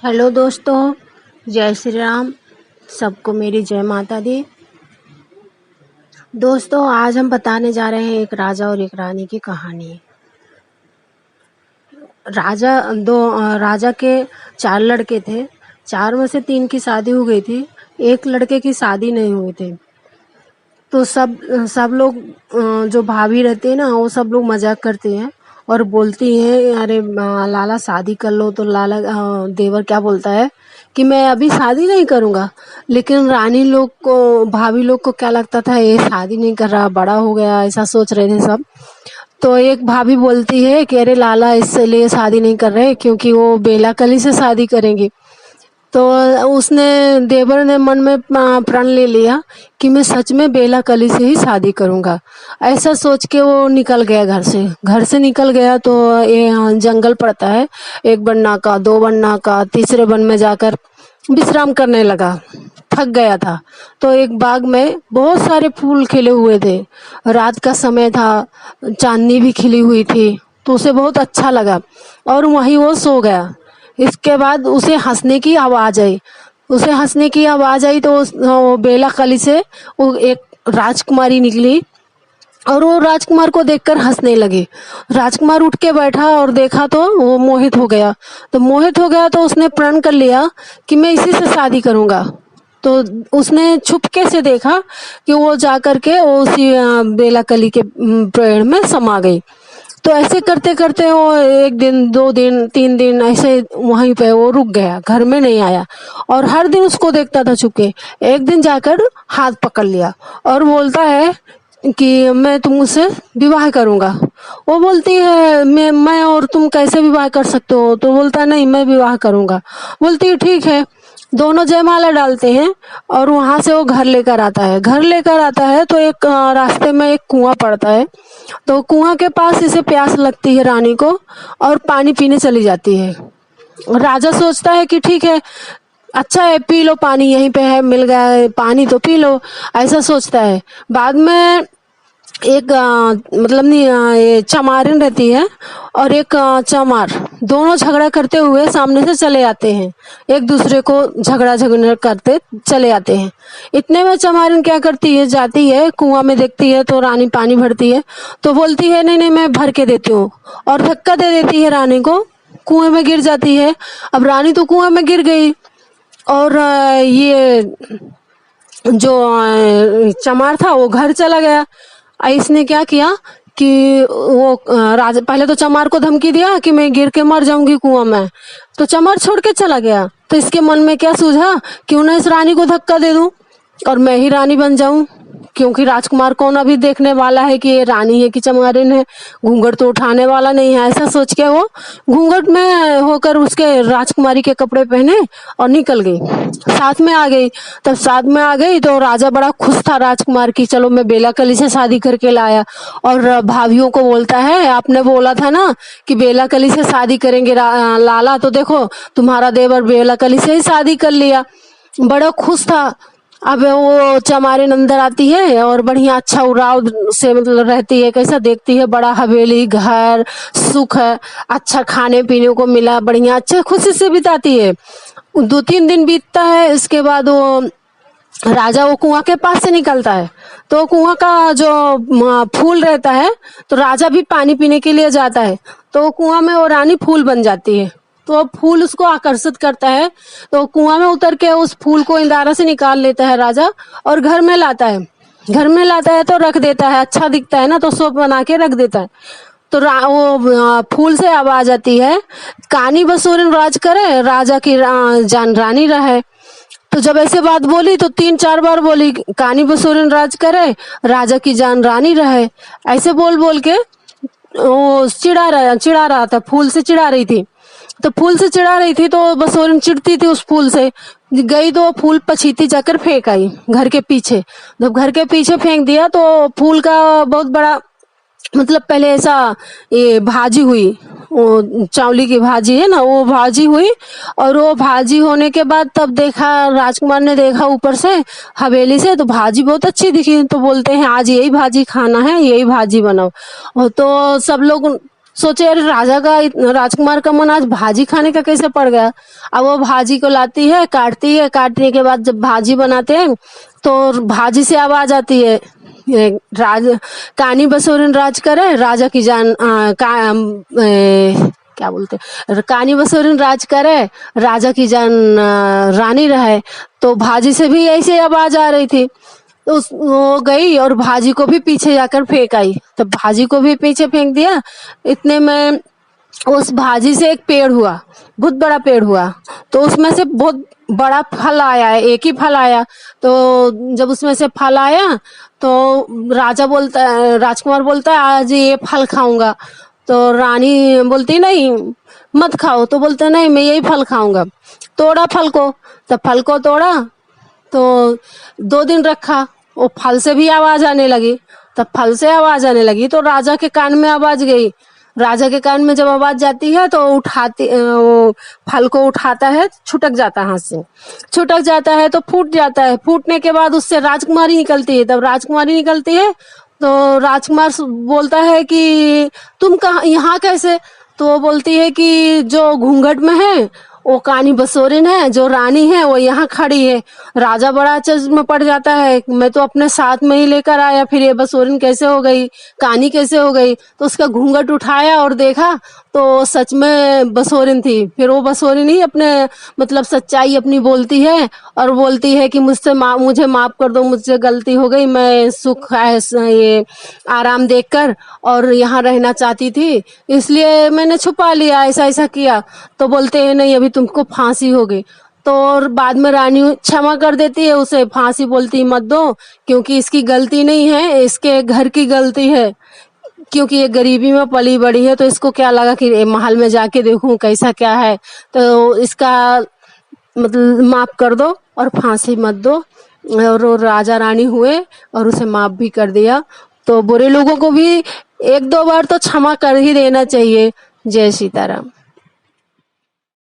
Hello दोस्तों, जय श्री राम। सबको मेरी जय माता दी। दोस्तों, आज हम बताने जा रहे हैं एक राजा और एक रानी की कहानी। राजा के 4 लड़के थे। 4 में से 3 की शादी हो गई थी, एक लड़के की शादी नहीं हुई थी। तो सब लोग जो भाभी रहती है ना, वो सब लोग मजाक करती हैं और बोलती हैं, अरे लाला शादी कर लो। तो लाला देवर क्या बोलता है कि मैं अभी शादी नहीं करूँगा। लेकिन रानी लोग को, भाभी लोग को क्या लगता था, ये शादी नहीं कर रहा, बड़ा हो गया, ऐसा सोच रहे थे सब। तो एक भाभी बोलती है कि अरे लाला इसलिए शादी नहीं कर रहे क्योंकि वो बेला कली से शादी करेंगी। तो देवर ने मन में प्रण ले लिया कि मैं सच में बेला कली से ही शादी करूँगा। ऐसा सोच के वो निकल गया घर से निकल गया। तो ये जंगल पड़ता है, 1 बनना का, 2 बनना का, तीसरे बन में जाकर विश्राम करने लगा। थक गया था। तो एक बाग में बहुत सारे फूल खिले हुए थे। रात का समय था, चांदनी भी खिली हुई थी, तो उसे बहुत अच्छा लगा और वहीं वो सो गया। इसके बाद उसे हंसने की आवाज आई तो वो बेला कली से वो एक राजकुमारी निकली और वो राजकुमार को देखकर हंसने लगी। राजकुमार उठ के बैठा और देखा तो वो मोहित हो गया। तो उसने प्रण कर लिया कि मैं इसी से शादी करूंगा। तो उसने छुपके से देखा कि वो जाकर के वो उसी बेला कली के पेड़ में समा गई। तो ऐसे करते करते वो 1 दिन, 2 दिन, 3 दिन ऐसे वहीं पे वो रुक गया, घर में नहीं आया और हर दिन उसको देखता था छुपके। एक दिन जाकर हाथ पकड़ लिया और बोलता है कि मैं तुमसे विवाह करूंगा। वो बोलती है मैं और तुम कैसे विवाह कर सकते हो। तो बोलता है नहीं, मैं विवाह करूंगा। बोलती है ठीक है। दोनों जयमाला डालते हैं और वहां से वो घर लेकर आता है। तो एक रास्ते में एक कुआं पड़ता है। तो कुआं के पास इसे प्यास लगती है रानी को और पानी पीने चली जाती है। राजा सोचता है कि ठीक है, अच्छा है, पी लो पानी, यहीं पे है, मिल गया है पानी तो पी लो, ऐसा सोचता है। बाद में एक मतलब नहीं ये चमारिन रहती है और एक चमार, दोनों झगड़ा करते हुए सामने से चले आते हैं, एक दूसरे को झगड़ा करते चले आते हैं। इतने में चमारिन क्या करती है, जाती है कुआं में, देखती है तो रानी पानी भरती है। तो बोलती है नहीं नहीं, मैं भर के देती हूँ और धक्का दे देती है रानी को, कुएं में गिर जाती है। अब रानी तो कुएं में गिर गई और ये जो चमार था वो घर चला गया। इसने क्या किया कि वो राजा पहले तो चमार को धमकी दिया कि मैं गिर के मर जाऊंगी कुआं में। तो चमार छोड़ के चला गया। तो इसके मन में क्या सूझा, क्यों ना इस रानी को धक्का दे दूं और मैं ही रानी बन जाऊं, क्योंकि राजकुमार कौन अभी देखने वाला है कि ये रानी है कि चमारिन है, घूंघट तो उठाने वाला नहीं है। ऐसा सोच के वो घूंघट में होकर उसके राजकुमारी के कपड़े पहने और निकल गई, साथ में आ गई। तब साथ में आ गई तो राजा बड़ा खुश था राजकुमार की, चलो मैं बेला कली से शादी करके लाया। और भाभियों को बोलता है, आपने बोला था ना कि बेला कली से शादी करेंगे लाला, तो देखो तुम्हारा देवर बेला कली से ही शादी कर लिया। बड़ा खुश था। अब वो चमारिन अंदर आती है और बढ़िया अच्छा उराव से मतलब रहती है, कैसा देखती है, बड़ा हवेली घर, सुख है, अच्छा खाने पीने को मिला, बढ़िया अच्छे खुशी से बिताती है। 2-3 दिन बीतता है। इसके बाद वो राजा वो कुआं के पास से निकलता है। तो कुआं का जो फूल रहता है, तो राजा भी पानी पीने के लिए जाता है। तो कुआं में वो रानी फूल बन जाती है। तो फूल उसको आकर्षित करता है। तो कुआं में उतर के उस फूल को इंदारा से निकाल लेता है राजा और घर में लाता है तो रख देता है, अच्छा दिखता है ना, तो सोप बना के रख देता है। तो वो फूल से आवाज आती है, कानी बसूरन राज करे, राजा की जान रानी रहे। तो जब ऐसे बात बोली तो 3-4 बार बोली, कानी बसूरन राज करे, राजा की जान रानी रहे। ऐसे बोल बोल के वो चिढ़ा रहा था, फूल से चिढ़ा रही थी। तो बसोरन चिढ़ती थी उस फूल से, गई तो फूल पछीती जाकर फेंक आई घर के पीछे। जब घर के पीछे फेंक दिया तो फूल का बहुत बड़ा, मतलब पहले ऐसा ये भाजी हुई, वो चावली की भाजी है ना, वो भाजी हुई। और वो भाजी होने के बाद तब देखा, राजकुमार ने देखा ऊपर से हवेली से, तो भाजी बहुत अच्छी दिखी। तो बोलते हैं आज यही भाजी खाना है, यही भाजी बनाओ। और तो सब लोग सोचे अरे राजकुमार का मन आज भाजी खाने का कैसे पड़ गया। अब वो भाजी को लाती है, काटती है, काटने के बाद जब भाजी बनाते हैं तो भाजी से आवाज आती है, राज कानी बसोरिन राज करे राजा की जान क्या बोलते कानी बसोरिन राज करे राजा की जान रानी रहे। तो भाजी से भी ऐसे आवाज आ रही थी। तो वो गई और भाजी को भी पीछे जाकर फेंक आई, तो भाजी को भी पीछे फेंक दिया। इतने में उस भाजी से एक पेड़ हुआ, बहुत बड़ा पेड़ हुआ। तो उसमें से बहुत बड़ा फल आया है, एक ही फल आया। तो जब उसमें से फल आया तो राजकुमार बोलता है आज ये फल खाऊंगा। तो रानी बोलती नहीं मत खाओ, तो बोलता नहीं मैं यही फल खाऊंगा। तोड़ा फल को, तब फल को तोड़ा तो 2 दिन रखा, वो फल से भी आवाज आने लगी। तब फल से आवाज आने लगी तो राजा के कान में आवाज गई। राजा के कान में जब आवाज जाती है तो वो फल को उठाता है, छुटक जाता है हाथ से, छुटक जाता है तो फूट जाता है। फूटने के बाद उससे राजकुमारी निकलती है। तब राजकुमारी निकलती है तो राजकुमार बोलता है कि तुम कहाँ यहाँ कैसे। तो वो बोलती है कि जो घूंघट में है वो कानी बसोरिन है, जो रानी है वो यहाँ खड़ी है। राजा बड़ा अचरज में पड़ जाता है, मैं तो अपने साथ में ही लेकर आया, फिर ये बसोरिन कैसे हो गई, कानी कैसे हो गई। तो उसका घूंघट उठाया और देखा तो सच में बसोरिन थी। फिर वो बसोरिन ही अपने मतलब सच्चाई अपनी बोलती है और बोलती है कि मुझे माफ कर दो, मुझसे गलती हो गई, मैं सुख ये आराम देखकर और यहाँ रहना चाहती थी, इसलिए मैंने छुपा लिया, ऐसा ऐसा किया। तो बोलते हैं नहीं अभी तुमको फांसी हो गई। तो और बाद में रानी क्षमा कर देती है उसे, फांसी बोलती मत दो क्योंकि इसकी गलती नहीं है, इसके घर की गलती है, क्योंकि ये गरीबी में पली बड़ी है। तो इसको क्या लगा कि महल में जाके देखूं कैसा क्या है, तो इसका मतलब माफ कर दो और फांसी मत दो। और वो राजा रानी हुए और उसे माफ भी कर दिया। तो बुरे लोगों को भी 1-2 बार तो क्षमा कर ही देना चाहिए। जय सीताराम।